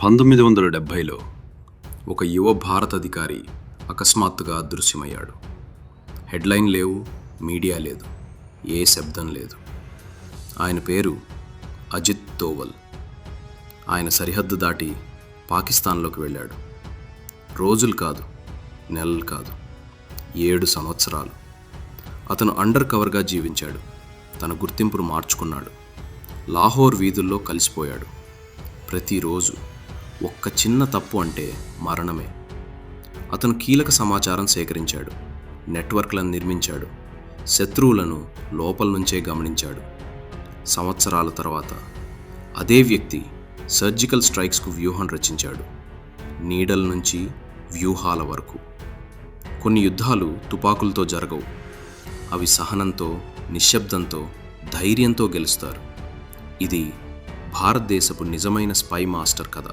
1970లో ఒక యువ భారత అధికారి అకస్మాత్తుగా అదృశ్యమయ్యాడు. హెడ్లైన్ లేవు, మీడియా లేదు, ఏ శబ్దం లేదు. ఆయన పేరు అజిత్ దోవల్. ఆయన సరిహద్దు దాటి పాకిస్తాన్లోకి వెళ్ళాడు. రోజులు కాదు, నెలలు కాదు, 7 సంవత్సరాలు అతను అండర్ కవర్గా జీవించాడు. తన గుర్తింపును మార్చుకున్నాడు. లాహోర్ వీధుల్లో కలిసిపోయాడు. ప్రతిరోజు ఒక్క చిన్న తప్పు అంటే మరణమే. అతను కీలక సమాచారం సేకరించాడు, నెట్వర్క్లను నిర్మించాడు, శత్రువులను లోపల నుంచే గమనించాడు. సంవత్సరాల తర్వాత అదే వ్యక్తి సర్జికల్ స్ట్రైక్స్కు వ్యూహం రచించాడు. నీడల నుంచి వ్యూహాల వరకు. కొన్ని యుద్ధాలు తుపాకులతో జరగవు. అవి సహనంతో, నిశ్శబ్దంతో, ధైర్యంతో గెలుస్తారు. ఇది భారతదేశపు నిజమైన స్పై మాస్టర్ కథ.